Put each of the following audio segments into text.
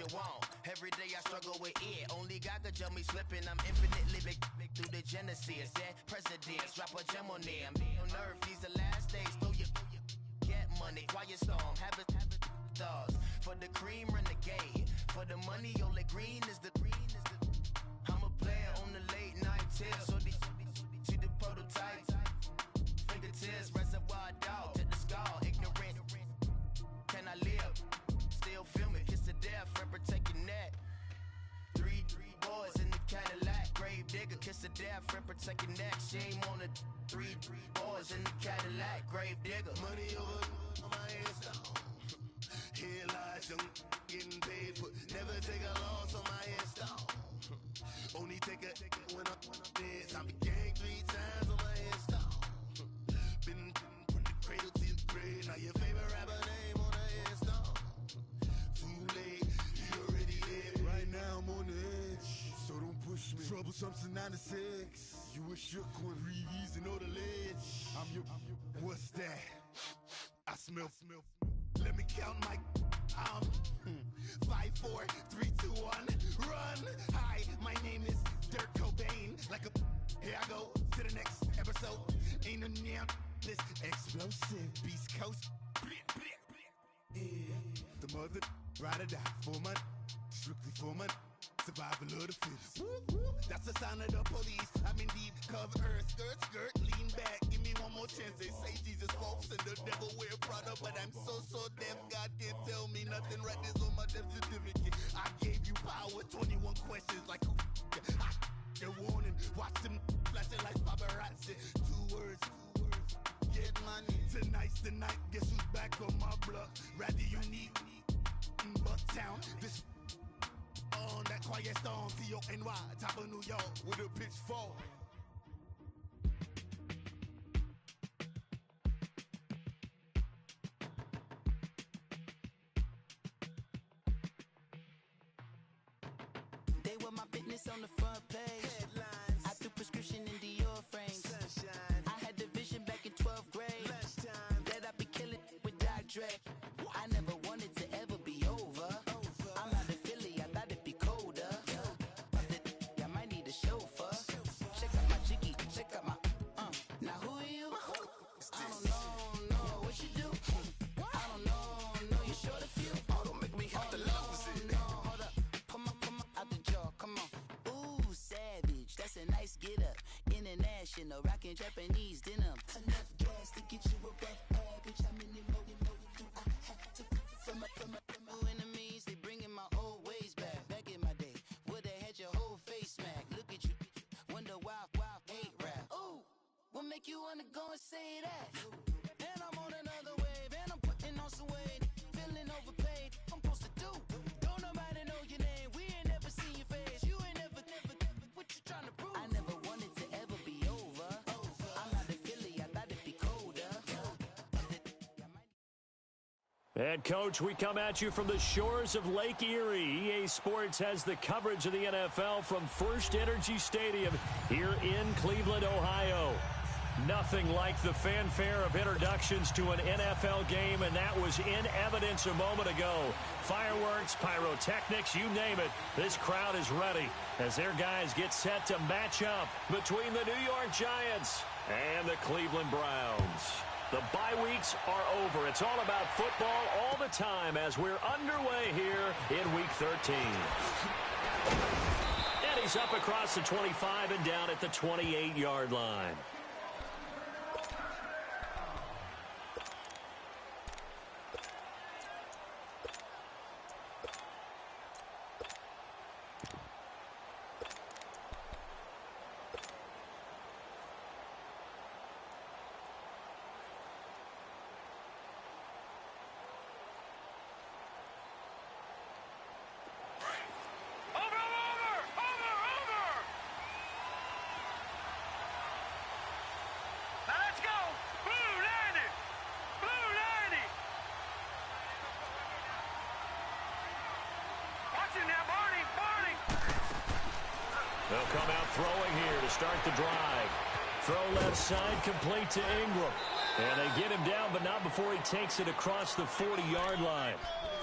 you want. Every day I struggle with it. Only God could jump me slipping. I'm infinitely big through the Genesis. Dead presidents, drop a gem on them. On earth, these the last days. Throw your get money, quiet storm, have it thoughts. For the cream, renegade. For the money, only green is the I'm a player on the late night tip. So these the prototype. Fingertips, reservoir dog to the skull. Ignorant. Can I live? Still film it, kiss to death, friend, protect your neck. Three boys in the Cadillac, grave digger, kiss to death, friend, protect your neck. Shame on the three boys in the Cadillac, grave digger. Money over on my headstone. Here lies young, getting paid for. Never take a loss on my headstone. Only take a when I'm dead. I be gang 3 times on my headstone. Been from the cradle to the grave. Now your favorite rapper name on the headstone. Too late, you already dead. Right now I'm on the edge, so don't push me. Troublesome to 96. You were shook when Reeves and all the ledge. I'm your. What's that? I smell. Let me count my. 5, 4, 3, 2, 1, run. Hi, my name is Dirk Cobain. Like a. Here I go to the next episode. Ain't no damn this explosive Beast Coast. Yeah. The mother ride or die for my strictly for my survival of the fittest. That's the sign of the police. I'm in deep cover earth, skirt, lean back. Give me one more chance. They say Jesus walks and the devil wear Prada, but I'm so deaf. God can't tell me nothing. Right this on my death certificate. I gave you power. 21 questions like who? A warning. Watch them flashing like paparazzi. 2 words. Get money. Tonight's the night. Guess who's back on my block? Rather unique. Bucktown. This on that quiet storm. T-O-N-Y. Top of New York with a pitchfork. They were my business on the front page. Headlines. I threw prescription in Dior frames. Sunshine. I had the vision back in 12th grade. Lunchtime. That I'd be killing with Dr. Dre. I never wanted to ever be over. I'm out of Philly, I thought it'd be colder. I might need a chauffeur. Check out my jiggy, check out my Now who are you? I don't know what you do. I don't know you short a few. Oh, don't make me have to lose it. No, hold up, come on out the jaw, come on. Ooh, savage, that's a nice get up. International, rockin' Japanese denim. Enough gas to get you above average. How many more do I have to from my enemies? They bringing my old ways back. Back in my day, would've had your whole face smack. Look at you, wonder why hate rap. Ooh, what make you wanna go and say that? And I'm on another wave, and I'm putting on some weight. Feeling overpaid, I'm supposed to do. Don't nobody know your name, we ain't never seen your face. You ain't never, what you trying to prove? I never wanted to ever be over. I'm out of Philly, I thought it'd be colder. And, Coach, we come at you from the shores of Lake Erie. EA Sports has the coverage of the NFL from First Energy Stadium here in Cleveland, Ohio. Nothing like the fanfare of introductions to an NFL game, and that was in evidence a moment ago. Fireworks, pyrotechnics, you name it. This crowd is ready as their guys get set to match up between the New York Giants and the Cleveland Browns. The bye weeks are over. It's all about football all the time as we're underway here in Week 13. And he's up across the 25 and down at the 28-yard line. They'll come out throwing here to start the drive. Throw left side, complete to Ingram. And they get him down, but not before he takes it across the 40-yard line.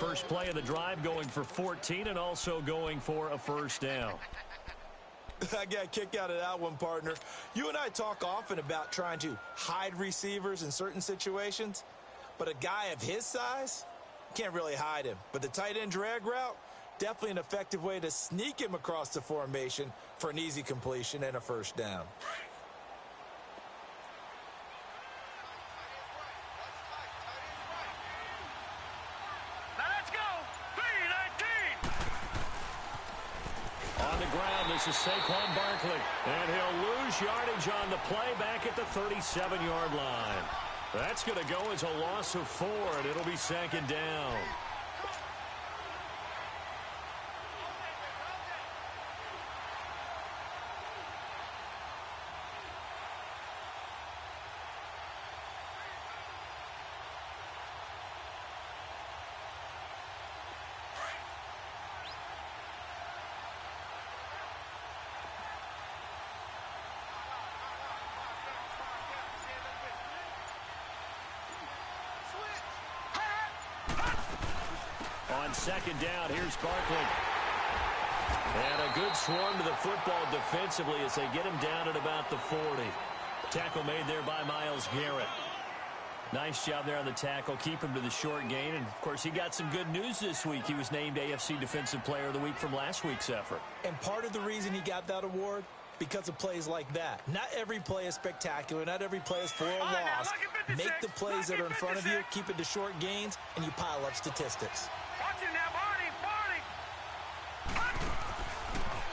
First play of the drive going for 14 and also going for a first down. I got a kick out of that one, partner. You and I talk often about trying to hide receivers in certain situations, but a guy of his size can't really hide him. But the tight end drag route, definitely an effective way to sneak him across the formation for an easy completion and a first down. This is Saquon Barkley, and he'll lose yardage on the play back at the 37-yard line. That's going to go as a loss of 4, and it'll be second down. On second down, here's Barkley. And a good swarm to the football defensively as they get him down at about the 40. Tackle made there by Myles Garrett. Nice job there on the tackle. Keep him to the short gain. And, of course, he got some good news this week. He was named AFC Defensive Player of the Week from last week's effort. And part of the reason he got that award, because of plays like that. Not every play is spectacular. Not every play is for a loss. Make the plays that are in front of you, keep it to short gains, and you pile up statistics.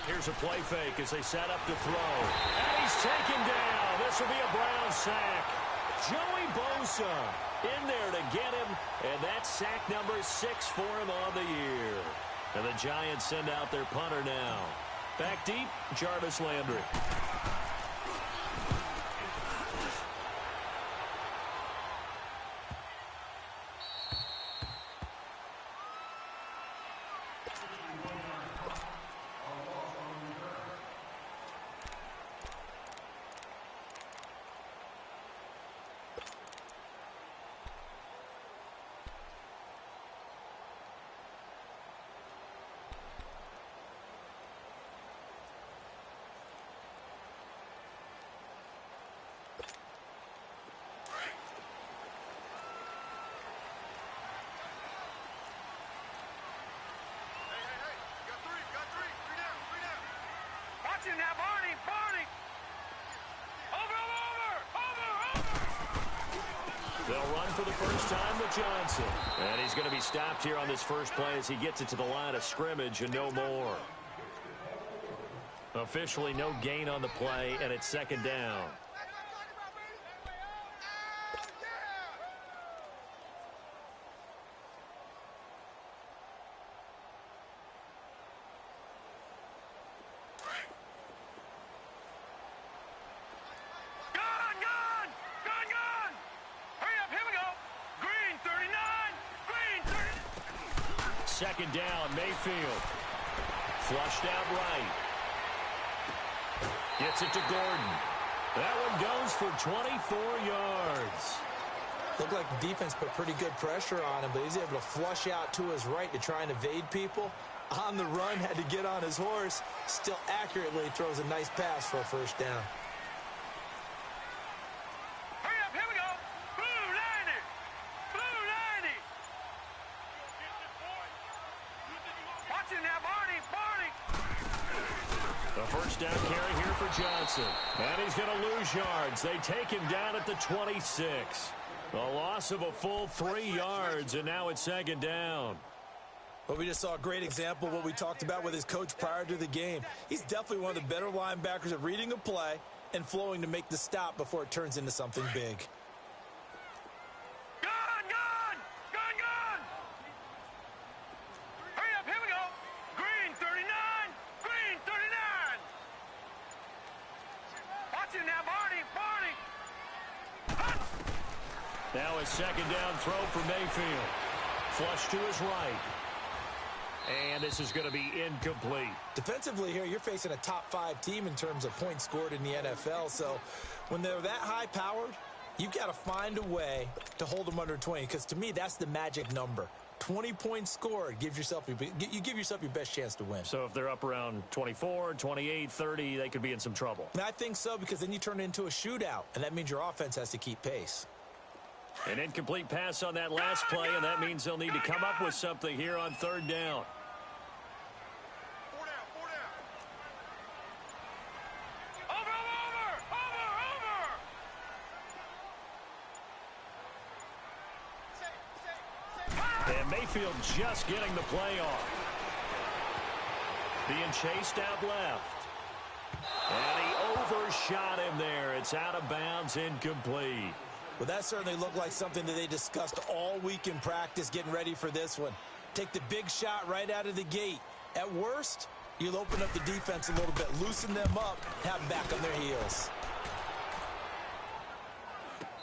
Here's a play fake as they set up to throw. And he's taken down. This will be a Brown sack. Joey Bosa in there to get him. And that's sack number 6 for him on the year. And the Giants send out their punter now. Back deep, Jarvis Landry. Now, Barney! Over! They'll run for the first time with Johnson. And he's going to be stopped here on this first play as he gets it to the line of scrimmage and no more. Officially no gain on the play, and it's second down. Second down, Mayfield. Flushed out right. Gets it to Gordon. That one goes for 24 yards. Looked like the defense put pretty good pressure on him, but he's able to flush out to his right to try and evade people. On the run, had to get on his horse. Still accurately throws a nice pass for a first down. Down carry here for Johnson. And he's going to lose yards. They take him down at the 26. A loss of a full 3 yards, and now it's second down. Well, we just saw a great example of what we talked about with his coach prior to the game. He's definitely one of the better linebackers at reading a play and flowing to make the stop before it turns into something big. Now a second down throw for Mayfield. Flush to his right. And this is going to be incomplete. Defensively here, you're facing a top 5 team in terms of points scored in the NFL. So when they're that high-powered, you've got to find a way to hold them under 20. Because to me, that's the magic number. 20 points scored. You give yourself your best chance to win. So if they're up around 24, 28, 30, they could be in some trouble. And I think so, because then you turn it into a shootout, and that means your offense has to keep pace. An incomplete pass on that last play, and that means they'll need to come up with something here on third down. And Mayfield just getting the play off. Being chased out left. And he overshot him there. It's out of bounds, incomplete. Well, that certainly looked like something that they discussed all week in practice, getting ready for this one. Take the big shot right out of the gate. At worst, you'll open up the defense a little bit, loosen them up, have them back on their heels.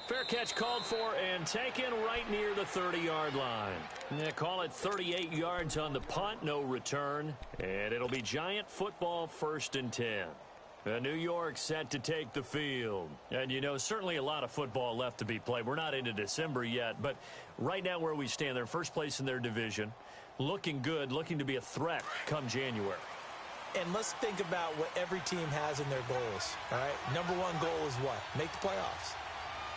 Fair catch called for and taken right near the 30-yard line. Yeah, call it 38 yards on the punt, no return. And it'll be Giant football, 1st and 10. New York set to take the field. And, you know, certainly a lot of football left to be played. We're not into December yet, but right now where we stand, they're first place in their division. Looking good, looking to be a threat come January. And let's think about what every team has in their goals, all right? Number one goal is what? Make the playoffs.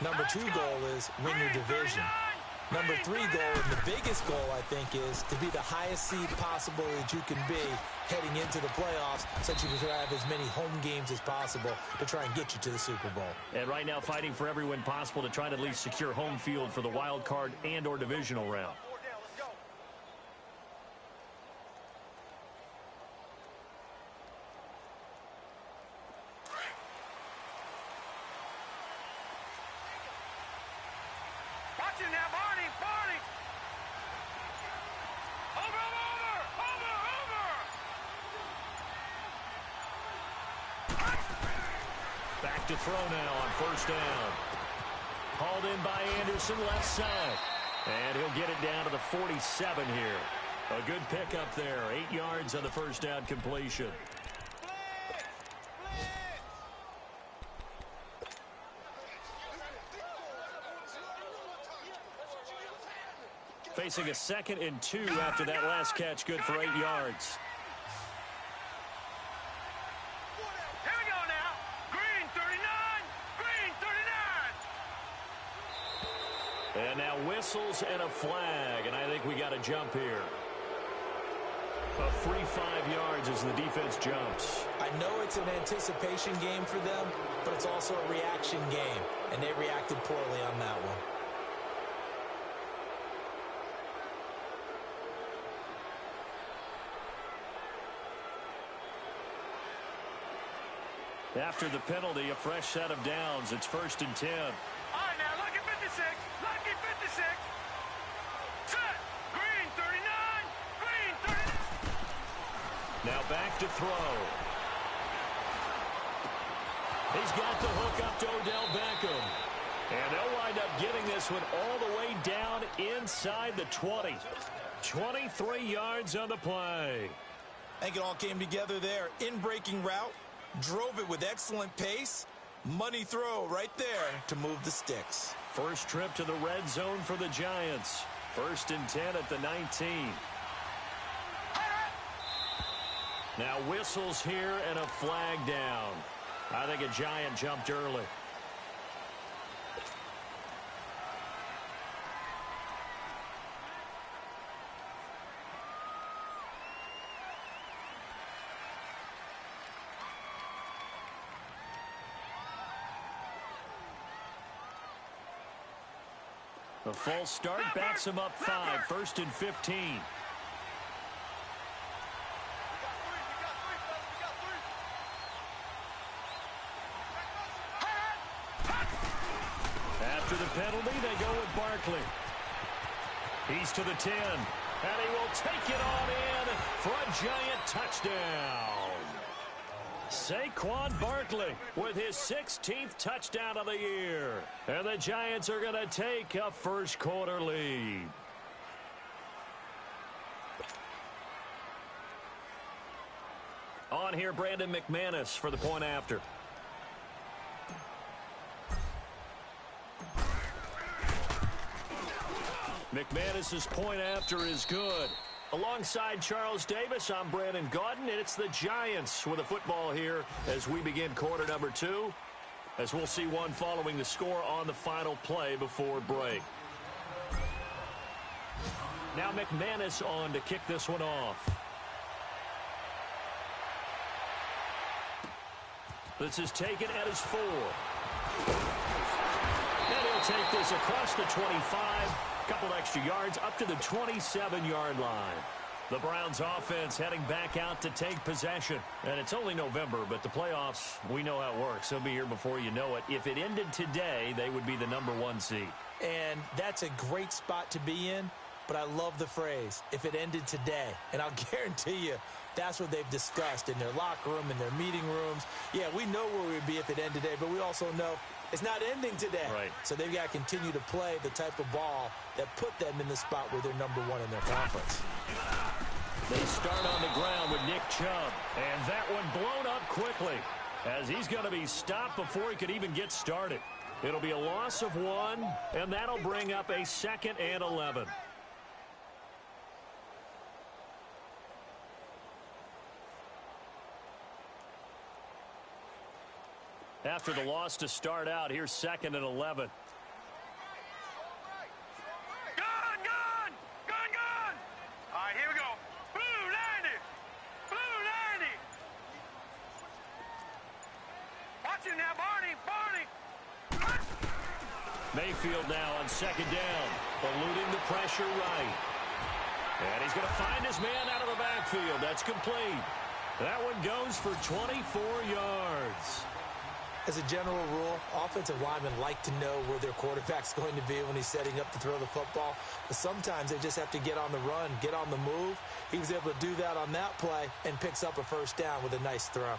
Number two goal is win your division. Number three goal, and the biggest goal, I think, is to be the highest seed possible that you can be heading into the playoffs, so that you can have as many home games as possible to try and get you to the Super Bowl. And right now fighting for every win possible to try to at least secure home field for the wild card and or divisional round. Back to throw now on 1st down. Hauled in by Anderson, left side. And he'll get it down to the 47 here. A good pickup there. 8 yards on the 1st down completion. Facing a 2nd and 2 after that last catch, good for 8 yards. Here we go now. Green 39. Green 39. And now whistles and a flag, and I think we got a jump here. A free 5 yards as the defense jumps. I know it's an anticipation game for them, but it's also a reaction game, and they reacted poorly on that one. After the penalty, a fresh set of downs. It's 1st and 10. All right, now, lucky 56. Lucky 56. Set. Green 39. Green 39. Now back to throw. He's got the hook up to Odell Beckham. And they'll wind up getting this one all the way down inside the 20. 23 yards on the play. I think it all came together there. In-breaking route. Drove it with excellent pace. Money throw right there to move the sticks. First trip to the red zone for the Giants. 1st and 10 at the 19. Now whistles here and a flag down. I think a Giant jumped early. The false start backs him up 5. 1st and 15. After the penalty, they go with Barkley. He's to the 10. And he will take it on in for a Giant touchdown. Saquon Barkley with his 16th touchdown of the year. And the Giants are going to take a first quarter lead. On here, Brandon McManus for the point after. McManus's point after is good. Alongside Charles Davis, I'm Brandon Gaudin, and it's the Giants with a football here as we begin quarter number 2, as we'll see one following the score on the final play before break. Now McManus on to kick this one off. This is taken at his 4. And he'll take this across the 25. Couple extra yards up to the 27-yard line. The Browns offense heading back out to take possession. And it's only November, but the playoffs, we know how it works. They'll be here before you know it. If it ended today, they would be the number 1 seed. And that's a great spot to be in, but I love the phrase, if it ended today. And I'll guarantee you, that's what they've discussed in their locker room, in their meeting rooms. Yeah, we know where we'd be if it ended today, but we also know it's not ending today. Right. So they've got to continue to play the type of ball that put them in the spot where they're number 1 in their conference. They start on the ground with Nick Chubb. And that one blown up quickly as he's going to be stopped before he could even get started. It'll be a loss of 1, and that'll bring up a 2nd and 11. After the loss to start out, here's 2nd and 11. Gun! Gun! Gun! Gun! All right, here we go. Blue 90! Blue 90! Watch it now, Barney! Barney! Mayfield now on 2nd down, eluding the pressure right. And he's going to find his man out of the backfield. That's complete. That one goes for 24 yards. As a general rule, offensive linemen like to know where their quarterback's going to be when he's setting up to throw the football. But sometimes they just have to get on the run, get on the move. He was able to do that on that play and picks up a 1st down with a nice throw.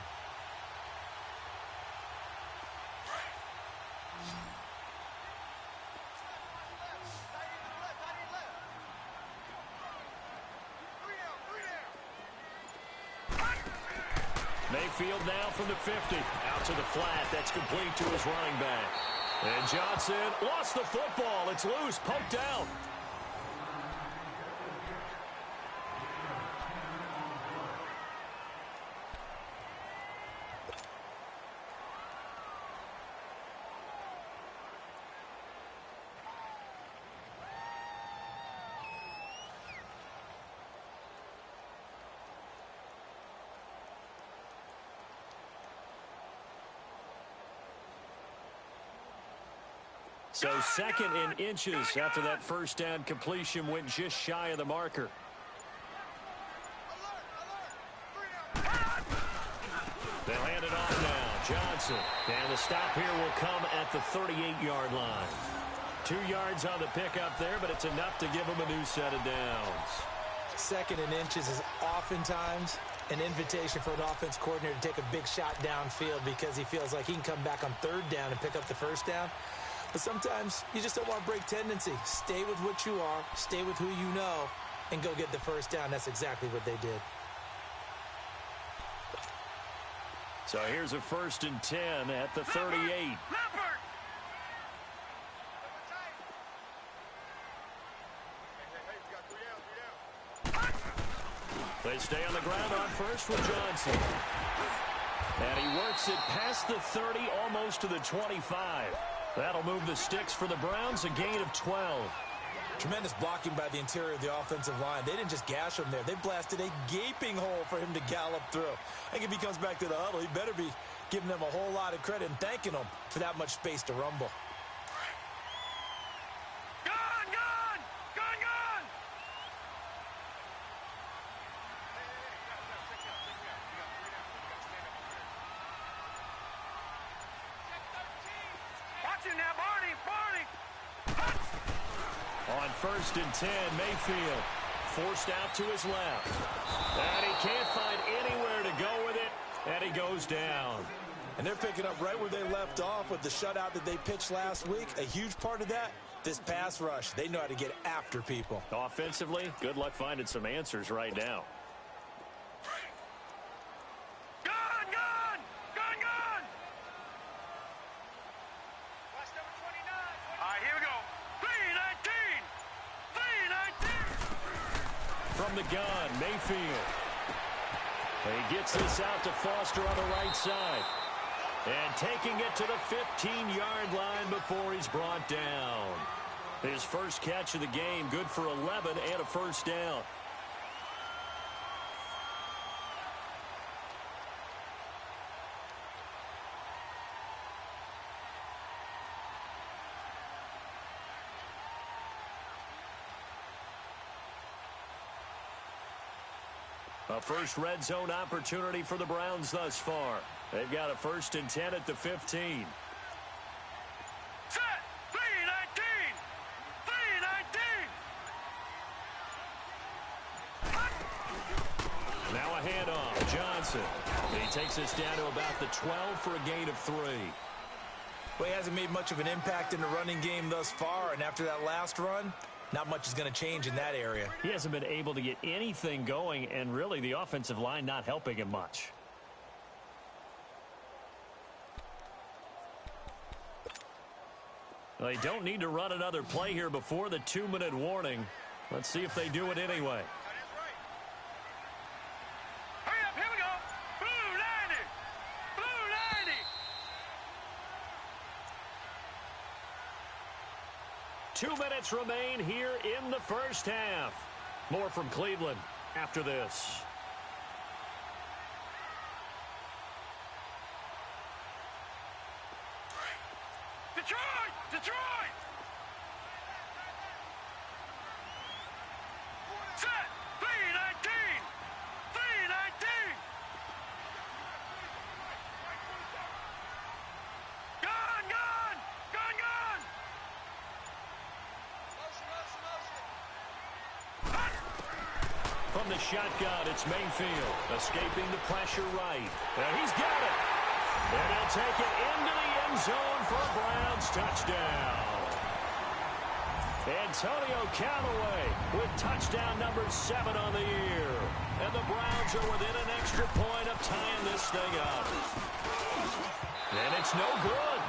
Mayfield now from the 50. Out to the flat. That's complete to his running back. And Johnson lost the football. It's loose. Poked out. So 2nd in inches after that 1st down completion went just shy of the marker. They hand it off now. Johnson. And the stop here will come at the 38-yard line. 2 yards on the pickup there, but it's enough to give them a new set of downs. 2nd in inches is oftentimes an invitation for an offense coordinator to take a big shot downfield because he feels like he can come back on 3rd down and pick up the 1st down. But sometimes you just don't want to break tendency. Stay with what you are, stay with who you know, and go get the 1st down. That's exactly what they did. So here's a 1st and 10 at the 38. They stay on the ground on 1st with Johnson. And he works it past the 30, almost to the 25. That'll move the sticks for the Browns, a gain of 12. Tremendous blocking by the interior of the offensive line. They didn't just gash him there. They blasted a gaping hole for him to gallop through. I think if he comes back to the huddle, he better be giving them a whole lot of credit and thanking them for that much space to rumble. Gun! Gun! Gun! Gun! Watch it now, Barney! Barney! On 1st and 10, Mayfield forced out to his left. And he can't find anywhere to go with it, and he goes down. And they're picking up right where they left off with the shutout that they pitched last week. A huge part of that, this pass rush. They know how to get after people. Offensively, good luck finding some answers right now. Gun! Gun! Gun! Gun! Watch number 29. All right, here we go. 319! the gun, Mayfield. He gets this out to Foster on the right side. And taking it to the 15-yard line before he's brought down. His first catch of the game, good for 11 and a first down. A first red zone opportunity for the Browns thus far. They've got a 1st and 10 at the 15. Set! 3-19! 3-19! Now a handoff. Johnson. He takes us down to about the 12 for a gain of 3. Well, he hasn't made much of an impact in the running game thus far, and after that last run, not much is going to change in that area. He hasn't been able to get anything going, and really the offensive line not helping him much. They don't need to run another play here before the 2-minute warning. Let's see if they do it anyway. Hurry up, here we go! Blue 90! Blue 90! 2 minutes remain here in the first half. More from Cleveland after this. Detroit! Detroit! Set! 3-19! 3-19! Gun! Gun! Gun! Gun! From the shotgun, it's Mayfield escaping the pressure right. And he's got it. And he'll take it into the end zone for a Browns touchdown. Antonio Callaway with touchdown number 7 on the year. And the Browns are within an extra point of tying this thing up. And it's no good.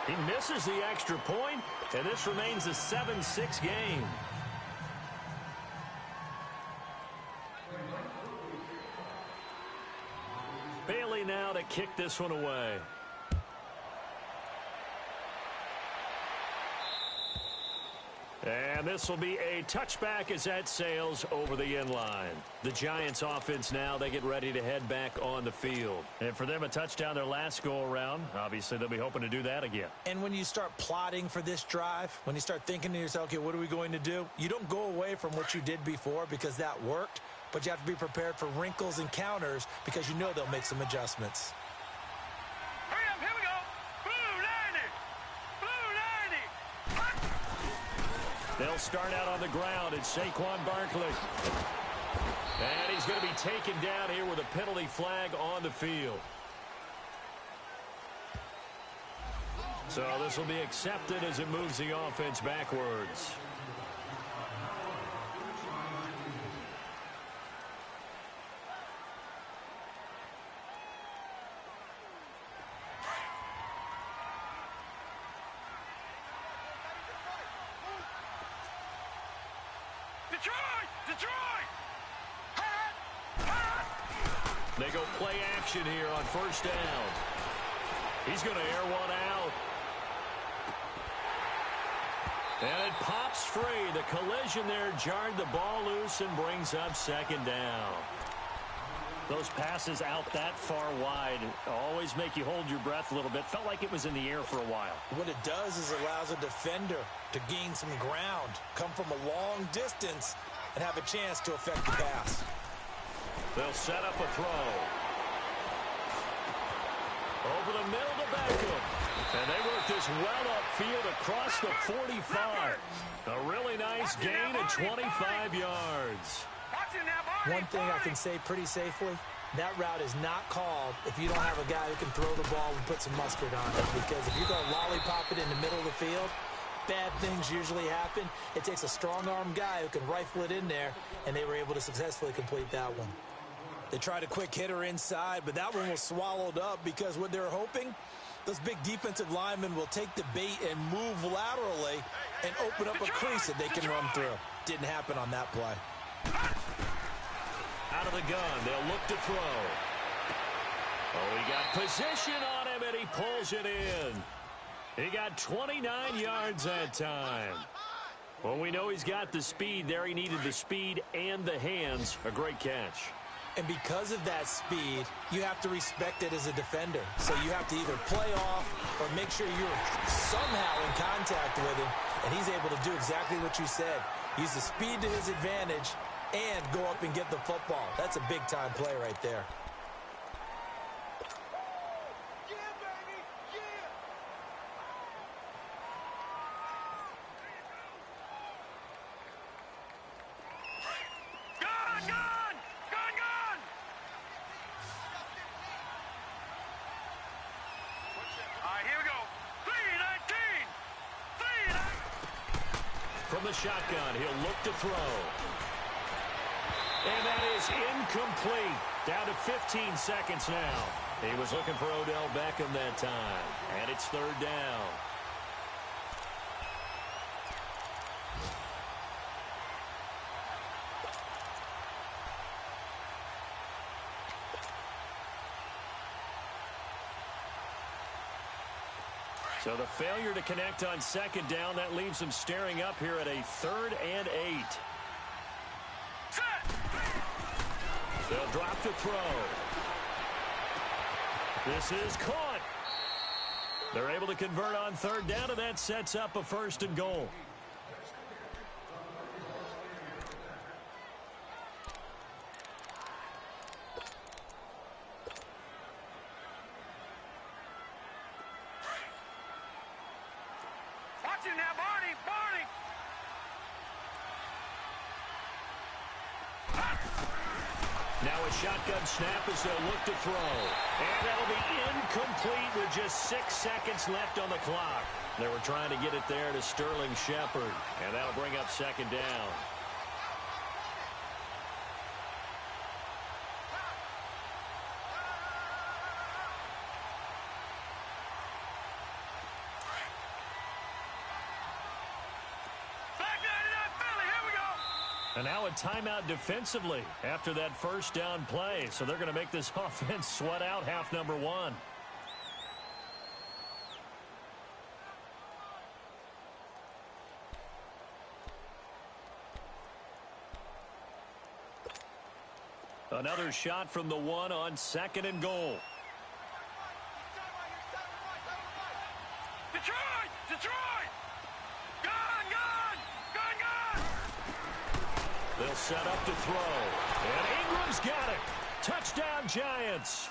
He misses the extra point, and this remains a 7-6 game. Bailey now to kick this one away. And this will be a touchback as that sails over the end line. The Giants offense now, they get ready to head back on the field. And for them, a touchdown their last go-around. Obviously, they'll be hoping to do that again. And when you start plotting for this drive, when you start thinking to yourself, okay, what are we going to do? You don't go away from what you did before because that worked, but you have to be prepared for wrinkles and counters because you know they'll make some adjustments. Hurry up, here we go! Blue 90! Blue 90! They'll start out on the ground. It's Saquon Barkley. And he's going to be taken down here with a penalty flag on the field. So this will be accepted as it moves the offense backwards. Detroit! Detroit! They go play action here on first down. He's going to air one out. And it pops free. The collision there jarred the ball loose and brings up second down. Those passes out that far wide always make you hold your breath a little bit. Felt like it was in the air for a while. What it does is it allows a defender to gain some ground, come from a long distance, and have a chance to affect the pass. They'll set up a throw. Over the middle to Beckham. And they work this well upfield across the 45. A really nice gain of 25 yards. One thing I can say pretty safely, that route is not called if you don't have a guy who can throw the ball and put some mustard on it. Because if you're going to lollipop it in the middle of the field, bad things usually happen. It takes a strong-arm guy who can rifle it in there, and they were able to successfully complete that one. They tried a quick hitter inside, but that one was swallowed up because what they're hoping, those big defensive linemen will take the bait and move laterally and open up a crease that they can run through. Didn't happen on that play. Out of the gun, they'll look to throw. Oh, he got position on him, and he pulls it in. He got 29 yards that time. Well, we know he's got the speed there. He needed the speed and the hands. A great catch. And because of that speed, you have to respect it as a defender. So you have to either play off or make sure you're somehow in contact with him, and he's able to do exactly what you said. Use the speed to his advantage and go up and get the football. That's a big-time play right there. From the shotgun, he'll look to throw. And that is incomplete. Down to 15 seconds now. He was looking for Odell Beckham that time. And it's third down. So the failure to connect on second down, that leaves them staring up here at a 3rd and 8. They'll drop to throw. This is caught. They're able to convert on third down, and that sets up a 1st and goal. Now a shotgun snap as they'll look to throw. And that'll be incomplete with just 6 seconds left on the clock. They were trying to get it there to Sterling Shepard. And that'll bring up 2nd down. And now a timeout defensively after that 1st down play. So they're going to make this offense sweat out half number 1. Another shot from the 1 on 2nd and goal. Detroit! Detroit! Gun! Gun! Gun! Gun! They'll set up to throw. And Ingram's got it. Touchdown, Giants.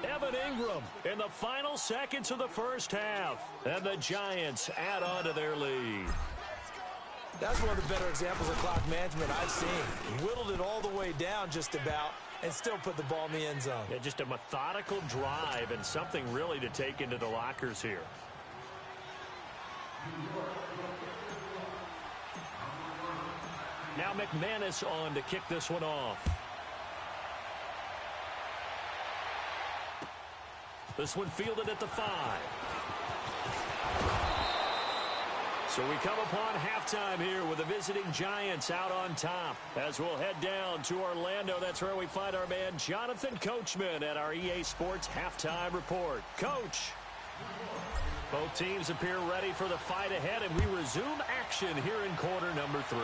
Evan Ingram in the final seconds of the 1st half. And the Giants add on to their lead. That's one of the better examples of clock management I've seen. Whittled it all the way down just about and still put the ball in the end zone. Yeah, just a methodical drive and something really to take into the lockers here. Now McManus on to kick this one off. This one fielded at the 5. So we come upon halftime here with the visiting Giants out on top. As we'll head down to Orlando, that's where we find our man Jonathan Coachman at our EA Sports Halftime Report. Coach. Both teams appear ready for the fight ahead, and we resume action here in quarter number 3.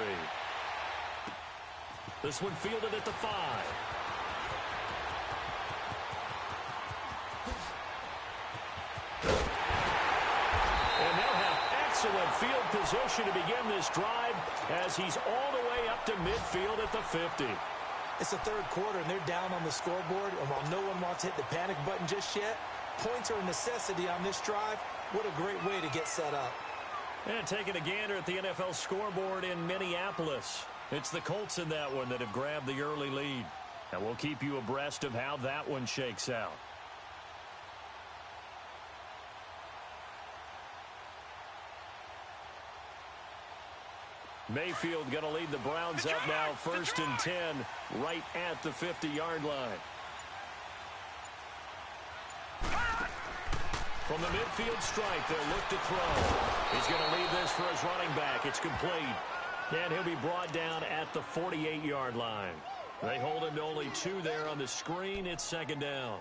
This one fielded at the 5. And they'll have excellent field position to begin this drive as he's all the way up to midfield at the 50. It's the 3rd quarter, and they're down on the scoreboard. And while no one wants to hit the panic button just yet, points are a necessity on this drive. What a great way to get set up. And taking a gander at the NFL scoreboard in Minneapolis. It's the Colts in that one that have grabbed the early lead. And we'll keep you abreast of how that one shakes out. Mayfield going to lead the Browns up now 1st and 10 right at the 50-yard line. From the midfield strike, they'll look to throw. He's going to leave this for his running back. It's complete. And he'll be brought down at the 48-yard line. They hold him to only 2 there on the screen. It's second down.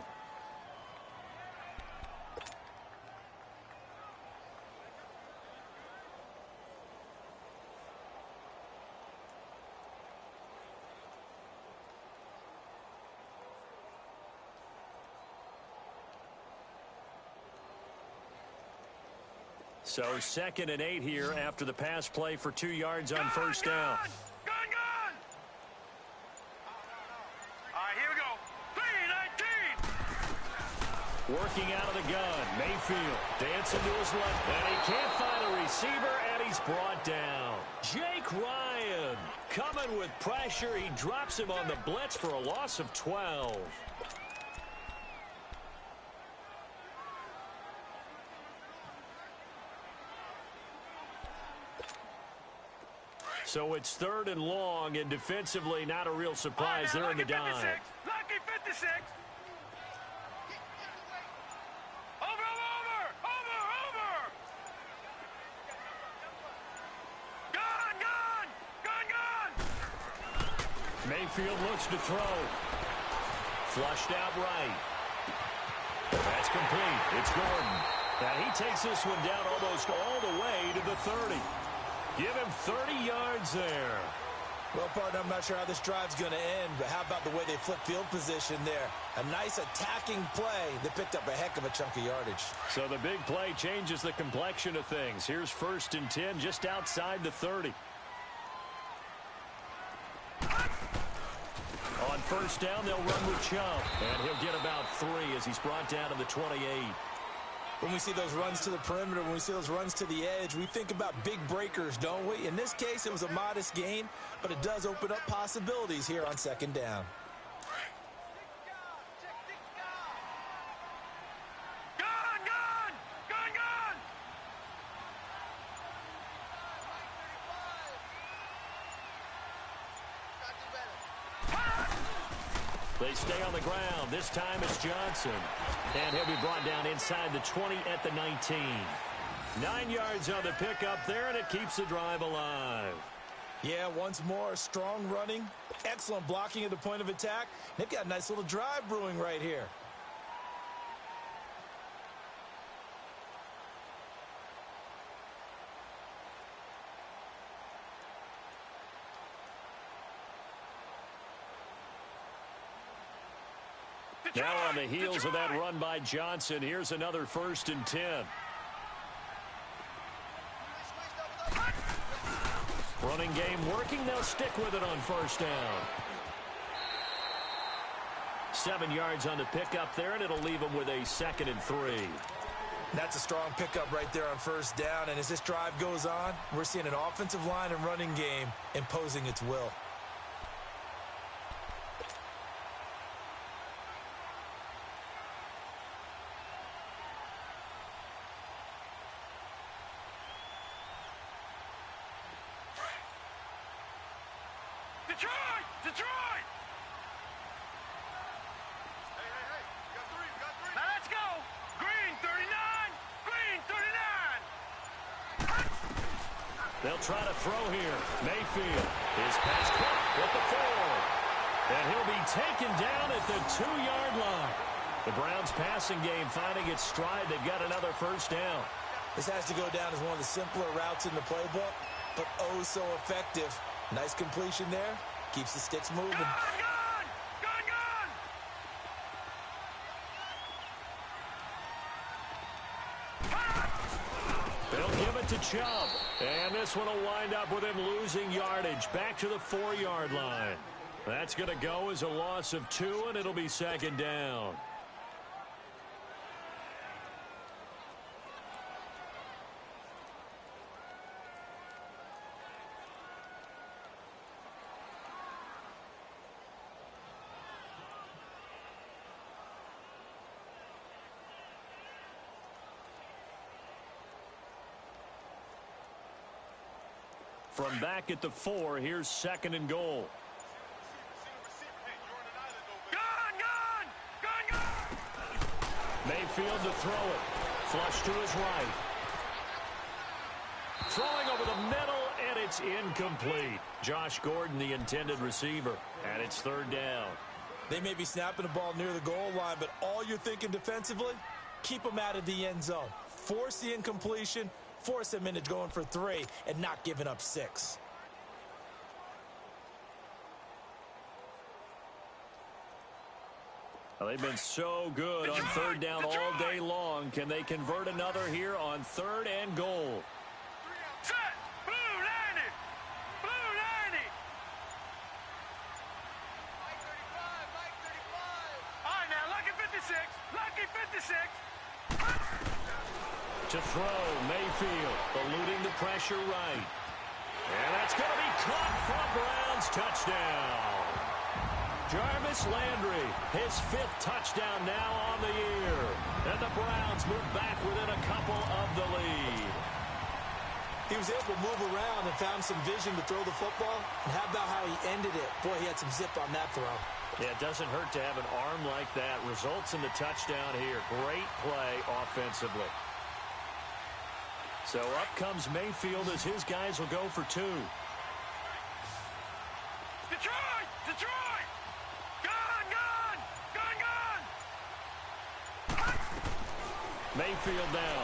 So 2nd and 8 here after the pass play for 2 yards on first down. Gun! All right, here we go. 3-19. Working out of the gun. Mayfield dancing to his left. And he can't find a receiver, and he's brought down. Jake Ryan coming with pressure. He drops him on the blitz for a loss of 12. So it's 3rd and long, and defensively not a real surprise there in the dime. Lucky 56. Over. Gun. Mayfield looks to throw. Flushed out right. That's complete. It's Gordon. And he takes this one down almost all the way to the 30. Give him 30 yards there. Well, partner, I'm not sure how this drive's going to end, but how about the way they flip field position there? A nice attacking play that picked up a heck of a chunk of yardage. So the big play changes the complexion of things. Here's 1st and 10 just outside the 30. On first down, they'll run with Chubb, and he'll get about 3 as he's brought down to the 28. When we see those runs to the perimeter, when we see those runs to the edge, we think about big breakers, don't we? In this case, it was a modest gain, but it does open up possibilities here on 2nd down. Gun. They stay on the ground. This time it's Johnson. And he'll be brought down inside the 20 at the 19. 9 yards on the pickup there, and it keeps the drive alive. Yeah, once more, strong running, excellent blocking at the point of attack. They've got a nice little drive brewing right here. Now on the heels of that run by Johnson, here's another 1st and 10. Running game working. They'll stick with it on first down. 7 yards on the pickup there, and it'll leave them with a 2nd and 3. That's a strong pickup right there on first down, and as this drive goes on, we're seeing an offensive line and running game imposing its will. Detroit! Hey. We got three. Now let's go. Green 39. They'll try to throw here. Mayfield is pass caught at the 4. And he'll be taken down at the 2-yard line. The Browns passing game finding its stride. They've got another first down. This has to go down as one of the simpler routes in the playbook, but oh so effective. Nice completion there. Keeps the sticks moving. Gun! They'll give it to Chubb. And this one will wind up with him losing yardage back to the 4-yard line. That's going to go as a loss of 2, and it'll be 2nd down. From back at the 4, here's 2nd and goal. Gun! Mayfield to throw it. Flush to his right. Throwing over the middle, and it's incomplete. Josh Gordon, the intended receiver, and it's third down. They may be snapping the ball near the goal line, but all you're thinking defensively, keep them out of the end zone. Force the incompletion, force them into going for 3, and not giving up 6. Well, they've been so good on third down all day long. Can they convert another here on third and goal? Set. Blue 90. Blue 90. Mike 35. All right, now, Lucky 56. Lucky 56. To throw, Mayfield eluding the pressure right. And that's going to be caught for Browns touchdown. Jarvis Landry, his 5th touchdown now on the year. And the Browns move back within a couple of the lead. He was able to move around and found some vision to throw the football. And how about how he ended it? Boy, he had some zip on that throw. Yeah, it doesn't hurt to have an arm like that. Results in the touchdown here. Great play offensively. So up comes Mayfield as his guys will go for 2. Detroit! Detroit! Gun! Gun! Gun! Gun! Mayfield now.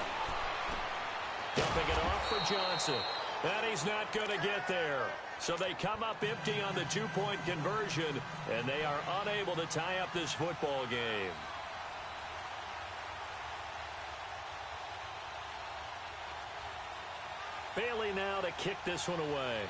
Dumping it off for Johnson. And he's not going to get there. So they come up empty on the 2-point conversion, and they are unable to tie up this football game. Bailey now to kick this one away.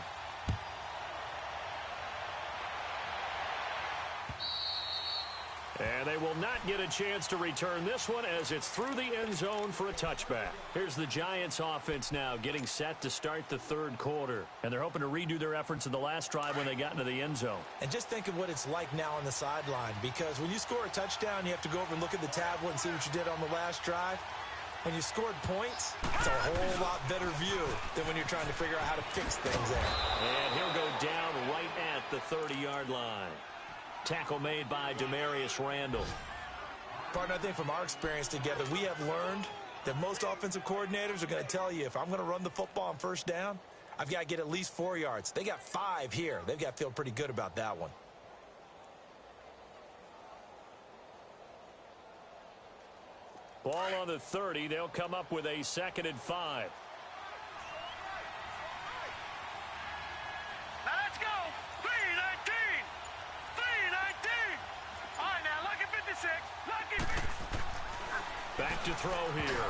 And they will not get a chance to return this one as it's through the end zone for a touchback. Here's the Giants offense now getting set to start the third quarter. And they're hoping to redo their efforts in the last drive when they got into the end zone. And just think of what it's like now on the sideline, because when you score a touchdown, you have to go over and look at the tablet and see what you did on the last drive. When you scored points, it's a whole lot better view than when you're trying to figure out how to fix things there. And he'll go down right at the 30-yard line. Tackle made by Demarius Randall. Partner, I think from our experience together, we have learned that most offensive coordinators are going to tell you, if I'm going to run the football on first down, I've got to get at least 4 yards. They got 5 here. They've got to feel pretty good about that one. Ball on the 30. They'll come up with a 2nd and 5. Now let's go. 319. 319. All right, now, Lucky 56. Lucky 56. Back to throw here.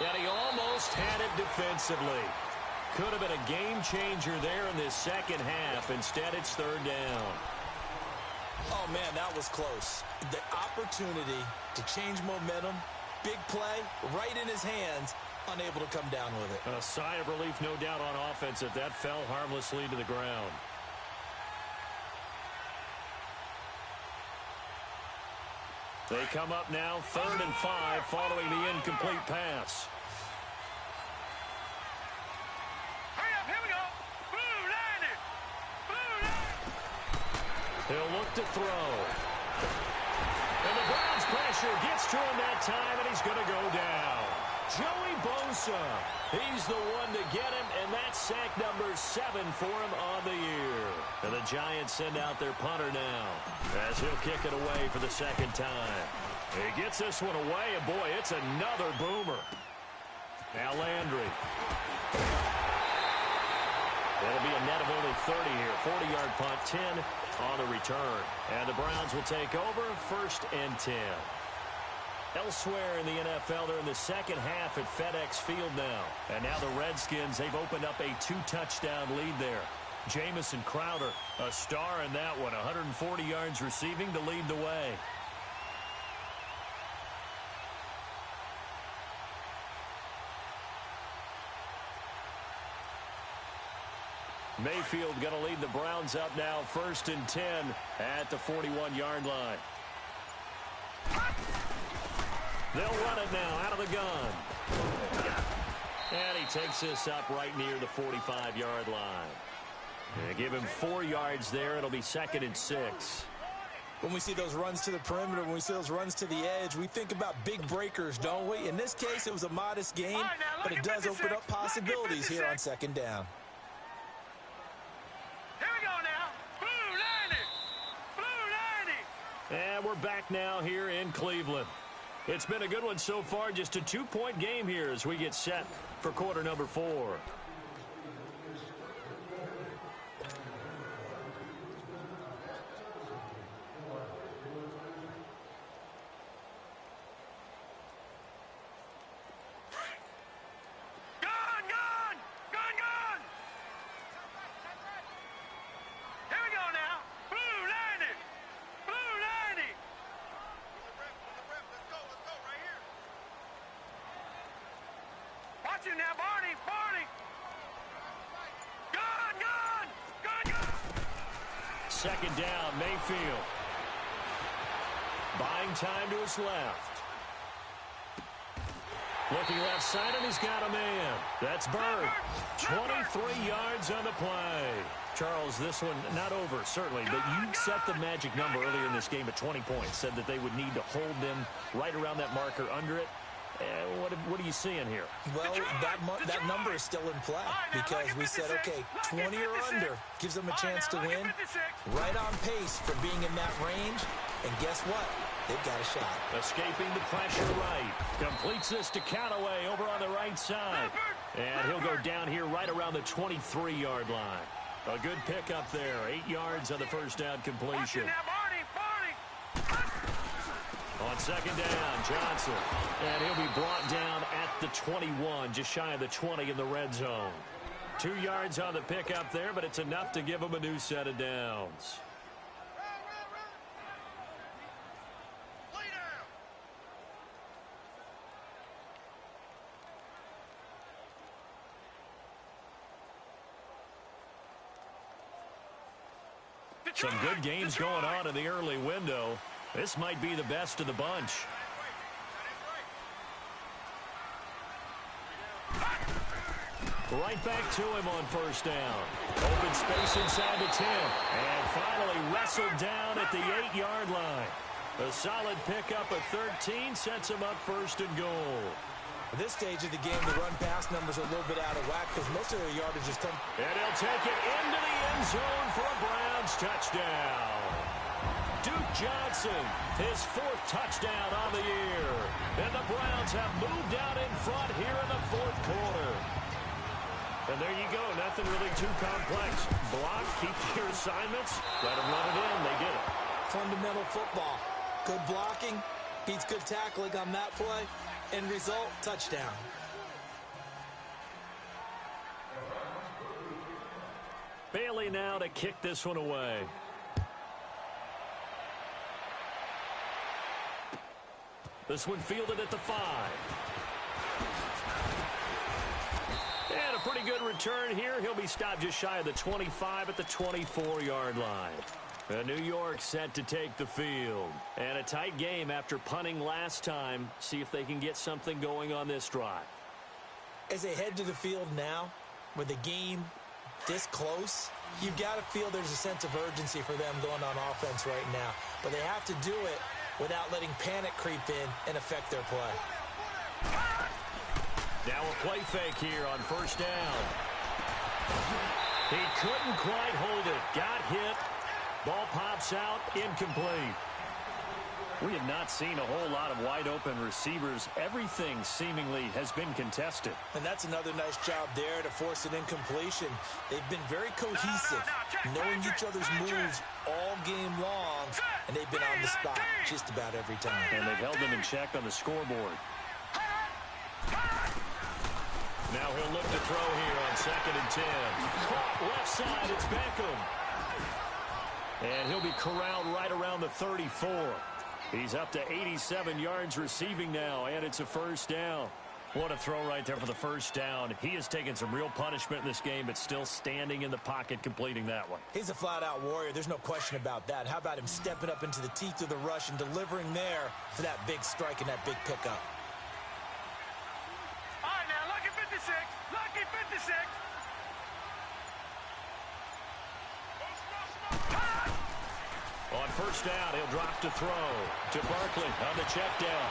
And he almost had it defensively. Could have been a game changer there in this second half. Instead, it's third down. Oh, man, that was close. The opportunity to change momentum, big play, right in his hands, unable to come down with it. A sigh of relief, no doubt, on offense if that fell harmlessly to the ground. They come up now, 3rd and 5, following the incomplete pass. Hurry up, here we go. Blue 90. Blue 90. He'll look to throw. And the Browns pressure gets to him that time, and he's going to go down. Joey Bosa, he's the one to get him, and that's sack number 7 for him on the year. And the Giants send out their punter now, as he'll kick it away for the second time. He gets this one away, and boy, it's another boomer. Now Landry. That'll be a net of only 30 here. 40-yard punt, 10 on the return. And the Browns will take over, 1st and 10. Elsewhere in the NFL, they're in the second half at FedEx Field now. And now the Redskins, they've opened up a 2-touchdown lead there. Jamison Crowder, a star in that one. 140 yards receiving to lead the way. Mayfield going to lead the Browns up now, 1st and 10 at the 41-yard line. They'll run it now out of the gun. And he takes this up right near the 45-yard line. They give him 4 yards there. It'll be 2nd and 6. When we see those runs to the perimeter, when we see those runs to the edge, we think about big breakers, don't we? In this case, it was a modest gain, but it does open up possibilities here on 2nd down. And we're back now here in Cleveland. It's been a good one so far. Just a 2-point game here as we get set for quarter number 4. Now, Barney! Gun! Second down, Mayfield. Buying time to his left. Looking left side, and he's got a man. That's Bird. 23 yards on the play. Charles, this one not over, certainly, but you set the magic number earlier in this game at 20 points. Said that they would need to hold them right around that marker under it. What are you seeing here? Well, that number is still in play because we said, okay, 20 or under gives them a chance to win. Right on pace for being in that range. And guess what? They've got a shot. Escaping the pressure right. Completes this to Callaway over on the right side. And he'll go down here right around the 23-yard line. A good pickup there. 8 yards on the first down completion. On second down, Johnson. And he'll be brought down at the 21, just shy of the 20 in the red zone. 2 yards on the pickup there, but it's enough to give him a new set of downs. Some good games going on in the early window. This might be the best of the bunch. Right back to him on first down. Open space inside the 10. And finally wrestled down at the 8-yard line. A solid pickup of 13 sets him up first and goal. At this stage of the game, the run-pass numbers are a little bit out of whack because most of their yardage is coming. And he'll take it into the end zone for a Browns touchdown. Duke Johnson, his 4th touchdown on the year. And the Browns have moved out in front here in the 4th quarter. And there you go, nothing really too complex. Block, keep your assignments, let them run it in. They did it. Fundamental football. Good blocking, beats good tackling on that play. End result, touchdown. Bailey now to kick this one away. This one fielded at the 5. And a pretty good return here. He'll be stopped just shy of the 25 at the 24-yard line. New York set to take the field. And a tight game after punting last time. See if they can get something going on this drive. As they head to the field now, with the game this close, you've got to feel there's a sense of urgency for them going on offense right now. But they have to do it without letting panic creep in and affect their play. Now a play fake here on first down. He couldn't quite hold it. Got hit. Ball pops out, incomplete. We have not seen a whole lot of wide-open receivers. Everything seemingly has been contested. And that's another nice job there to force an incompletion. They've been very cohesive, knowing each other's moves all game long, and they've been on the spot just about every time. And they've held them in check on the scoreboard. Now he'll look to throw here on 2nd and 10. Caught left side, it's Beckham. And he'll be corralled right around the 34. He's up to 87 yards receiving now, and it's a first down. What a throw right there for the first down. He has taken some real punishment in this game, but still standing in the pocket, completing that one. He's a flat-out warrior. There's no question about that. How about him stepping up into the teeth of the rush and delivering there for that big strike and that big pickup? All right, now, lucky 56. Lucky 56. On first down, he'll drop to throw to Barkley on the check down.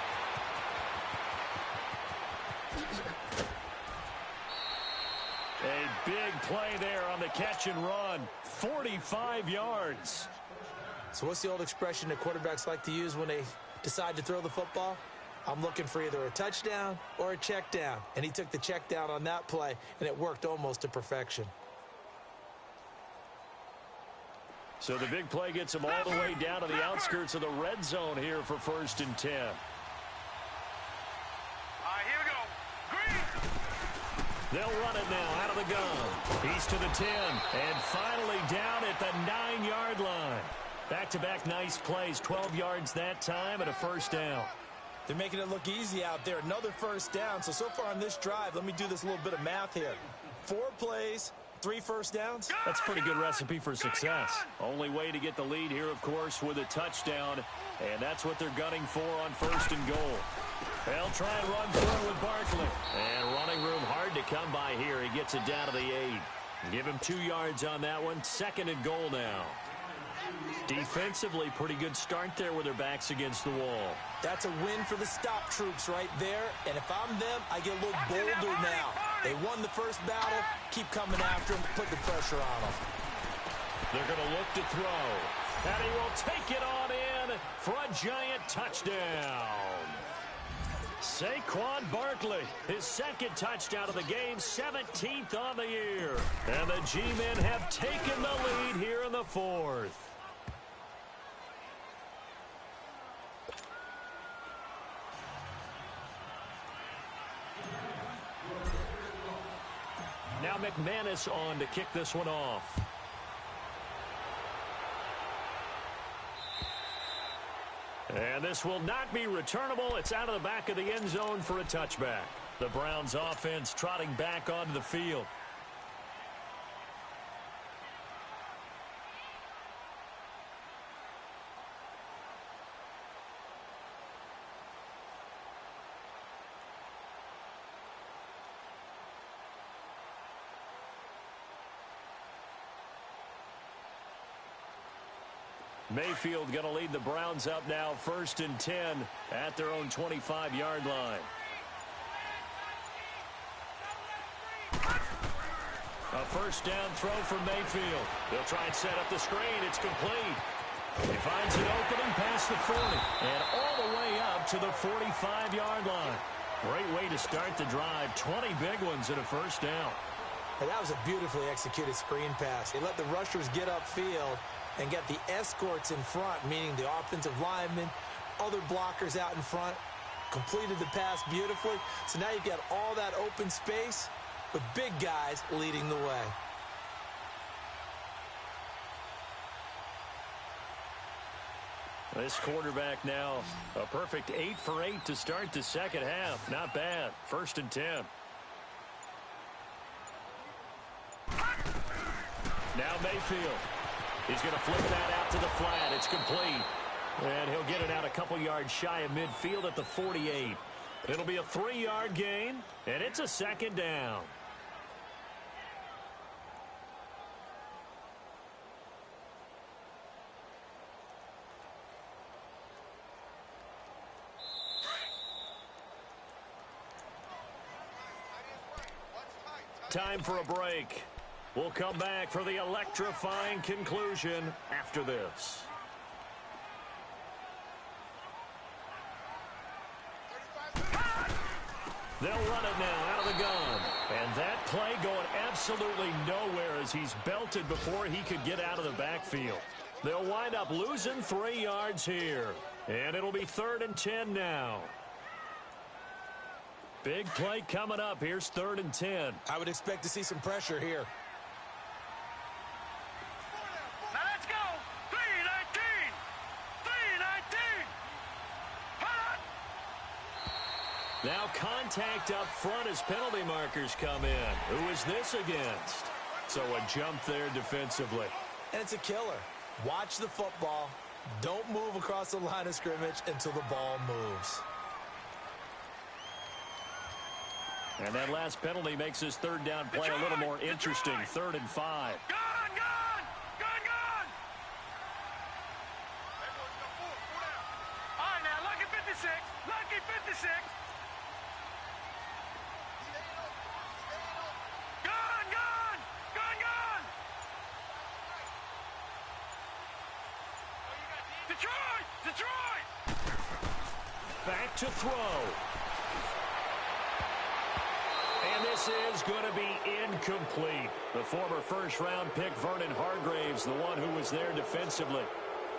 A big play there on the catch and run. 45 yards. So what's the old expression that quarterbacks like to use when they decide to throw the football? I'm looking for either a touchdown or a check down. And he took the check down on that play, and it worked almost to perfection. So the big play gets him all the way down to the outskirts of the red zone here for 1st and 10. All right, here we go. Green. They'll run it now out of the gun. He's to the 10, and finally down at the 9-yard line. Back-to-back nice plays, 12 yards that time and a 1st down. They're making it look easy out there. Another 1st down. So far on this drive, let me do this little bit of math here. 4 plays, 3 1st downs. That's a pretty good recipe for success. Only way to get the lead here, of course, with a touchdown. And that's what they're gunning for on 1st and goal. They'll try and run through with Barkley. And running room hard to come by here. He gets it down to the 8. Give him 2 yards on that one. 2nd and goal now. Defensively, pretty good start there with their backs against the wall. That's a win for the stop troops right there. And if I'm them, I get a little bolder now. They won the first battle. Keep coming after them. Put the pressure on them. They're going to look to throw. And he will take it on in for a giant touchdown. Saquon Barkley, his 2nd touchdown of the game, 17th on the year. And the G-men have taken the lead here in the 4th. Now McManus on to kick this one off. And this will not be returnable. It's out of the back of the end zone for a touchback. The Browns offense trotting back onto the field. Mayfield going to lead the Browns up now, 1st and 10 at their own 25-yard line. A 1st down throw for Mayfield. They'll try and set up the screen. It's complete. He finds an opening past the 40 and all the way up to the 45-yard line. Great way to start the drive. 20 big ones and a 1st down. And that was a beautifully executed screen pass. They let the rushers get upfield and get the escorts in front, meaning the offensive linemen, other blockers out in front, completed the pass beautifully. So now you've got all that open space with big guys leading the way. This quarterback now, a perfect 8 for 8 to start the 2nd half. Not bad. 1st and 10. Now Mayfield. He's going to flip that out to the flat. It's complete. And he'll get it out a couple yards shy of midfield at the 48. It'll be a 3-yard gain, and it's a 2nd down. Time for a break. We'll come back for the electrifying conclusion after this. They'll run it now out of the gun. And that play going absolutely nowhere as he's belted before he could get out of the backfield. They'll wind up losing 3 yards here. And it'll be 3rd and 10 now. Big play coming up. Here's 3rd and 10. I would expect to see some pressure here. Now let's go. 319. 319. Now contact up front as penalty markers come in. Who is this against? So a jump there defensively. And it's a killer. Watch the football. Don't move across the line of scrimmage until the ball moves. And that last penalty makes this 3rd down play a little more interesting. 3rd and 5. Gone, gone. Gone, gone. All right, now, lucky 56. Lucky 56. Gone, gone. Gone, gone. Detroit! Detroit! Back to throw. And this is going to be incomplete. The former first-round pick, Vernon Hargraves, the one who was there defensively.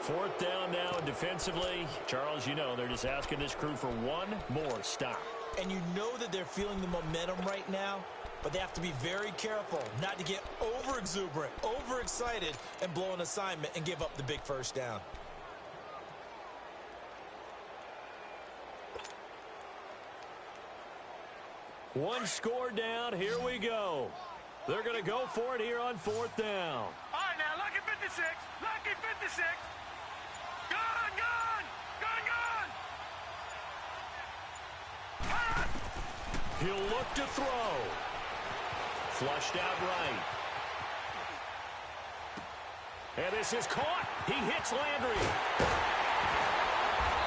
Fourth down now, and defensively, Charles, you know, they're just asking this crew for one more stop. And you know that they're feeling the momentum right now, but they have to be very careful not to get over-exuberant, over-excited, and blow an assignment and give up the big first down. One score down. Here we go. They're going to go for it here on fourth down. All right, now, lucky 56. Lucky 56. Gone, gone. Gone, gone. Ah! He'll look to throw. Flushed out right. And this is caught. He hits Landry.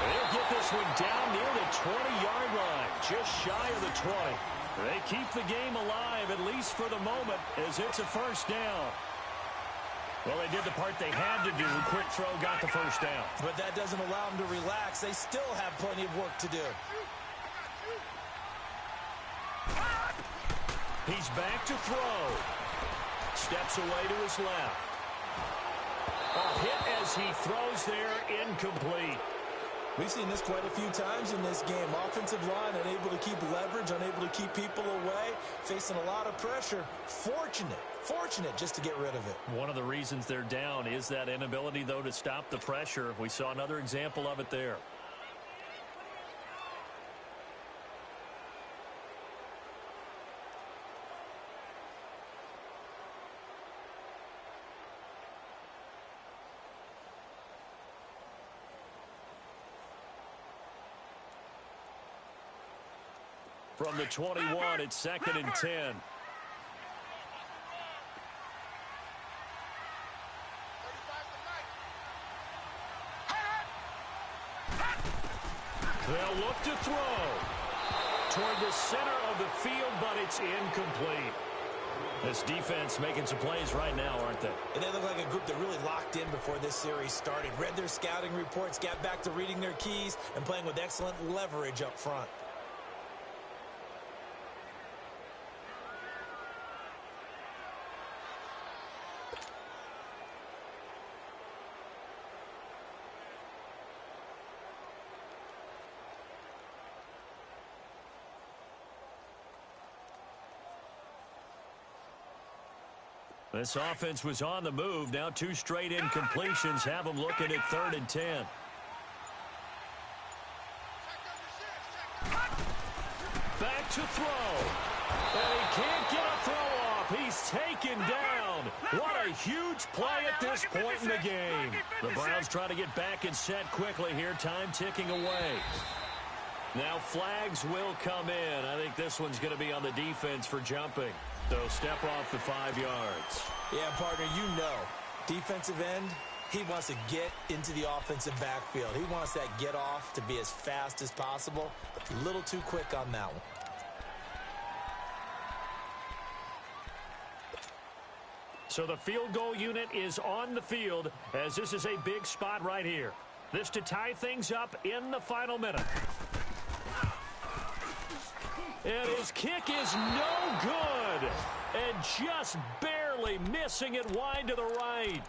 They'll get this one down near the 20-yard line, just shy of the 20. They keep the game alive, at least for the moment, as it's a first down. Well, they did the part they had to do. Quick throw got the first down. But that doesn't allow them to relax. They still have plenty of work to do. He's back to throw. Steps away to his left. A hit as he throws there, incomplete. We've seen this quite a few times in this game. Offensive line unable to keep leverage, unable to keep people away, facing a lot of pressure. Fortunate just to get rid of it. One of the reasons they're down is that inability, though, to stop the pressure. We saw another example of it there. From the 21, it's second and 10. They'll look to throw toward the center of the field, but it's incomplete. This defense making some plays right now, aren't they? And they look like a group that really locked in before this series started. Read their scouting reports, got back to reading their keys, and playing with excellent leverage up front. This offense was on the move. Now two straight incompletions have them looking at 3rd and 10. Back to throw. And he can't get a throw off. He's taken down. What a huge play at this point in the game. The Browns try to get back and set quickly here. Time ticking away. Now flags will come in. I think this one's going to be on the defense for jumping. So step off the 5 yards. Yeah, partner, you know, defensive end, he wants to get into the offensive backfield. He wants that get off to be as fast as possible. A little too quick on that one. So the field goal unit is on the field as this is a big spot right here. This to tie things up in the final minute. And his kick is no good. And just barely missing it wide to the right.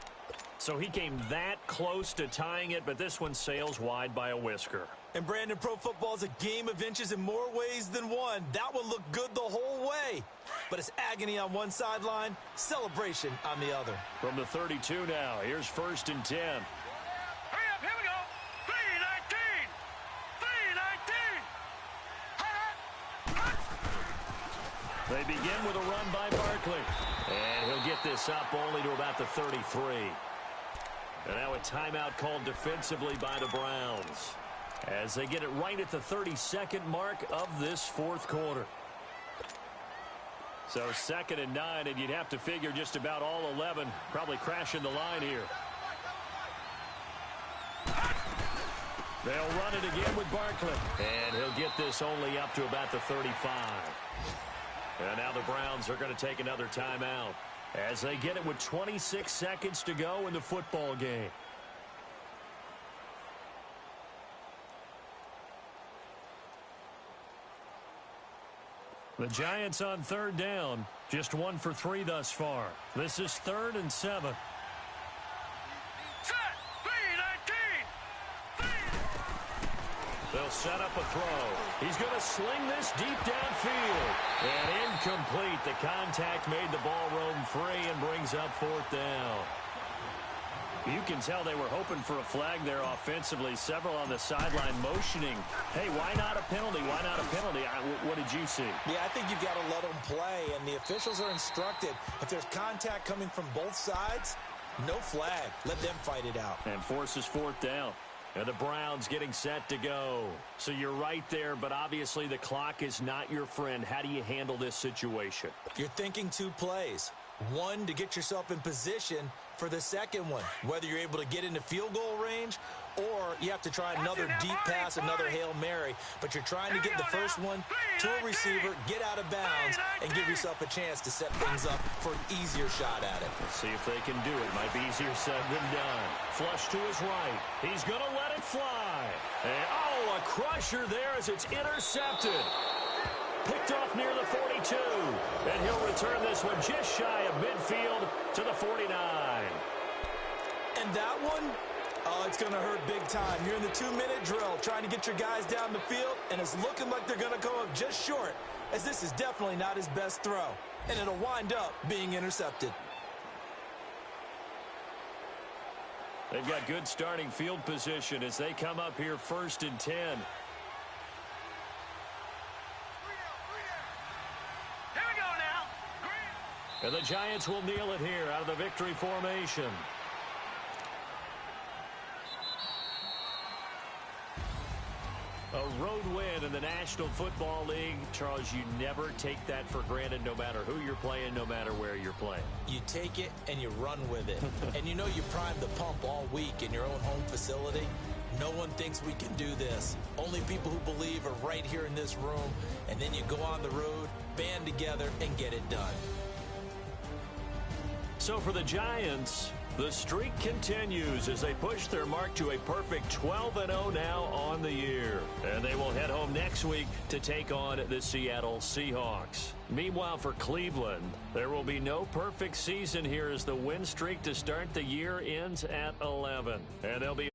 So he came that close to tying it, but this one sails wide by a whisker. And Brandon, pro football is a game of inches in more ways than one. That one looked good the whole way. But it's agony on one sideline, celebration on the other. From the 32 now, here's 1st and 10. Hurry up, here we go. 3-19. 3-19. They begin with a run by Barkley. And he'll get this up only to about the 33. And now a timeout called defensively by the Browns as they get it right at the 32nd mark of this 4th quarter. So 2nd and 9, and you'd have to figure just about all 11 probably crashing the line here. They'll run it again with Barkley. And he'll get this only up to about the 35. And now the Browns are going to take another timeout as they get it with 26 seconds to go in the football game. The Giants on third down. Just 1 for 3 thus far. This is 3rd and 7. Set. 3-19. They'll set up a throw. He's going to sling this deep downfield. And incomplete. The contact made the ball roam free and brings up 4th down. You can tell they were hoping for a flag there offensively. Several on the sideline motioning. Hey, why not a penalty? Why not a penalty? What did you see? Yeah, I think you got to let them play, and the officials are instructed. If there's contact coming from both sides, no flag. Let them fight it out. And forces 4th down. And the Browns getting set to go. So you're right there, but obviously the clock is not your friend. How do you handle this situation? You're thinking 2 plays. One, to get yourself in position for the second one, whether you're able to get into field goal range or you have to try another deep pass, another Hail Mary, but you're trying to get the first one to a receiver, get out of bounds, and give yourself a chance to set things up for an easier shot at it. Let's see if they can do it. Might be easier said than done. Flush to his right. He's going to let it fly. And, oh, a crusher there as it's intercepted. Picked off near the 42. And he'll return this one just shy of midfield to the 49. And that one, oh, it's going to hurt big time. You're in the 2-minute drill trying to get your guys down the field, and it's looking like they're going to come up just short, as this is definitely not his best throw. And it'll wind up being intercepted. They've got good starting field position as they come up here 1st and 10. And the Giants will kneel it here out of the victory formation. A road win in the National Football League. Charles, you never take that for granted no matter who you're playing, no matter where you're playing. You take it and you run with it. And you know you primed the pump all week in your own home facility. No one thinks we can do this. Only people who believe are right here in this room. And then you go on the road, band together, and get it done. So for the Giants, the streak continues as they push their mark to a perfect 12-0 now on the year. And they will head home next week to take on the Seattle Seahawks. Meanwhile, for Cleveland, there will be no perfect season here as the win streak to start the year ends at 11. And they'll be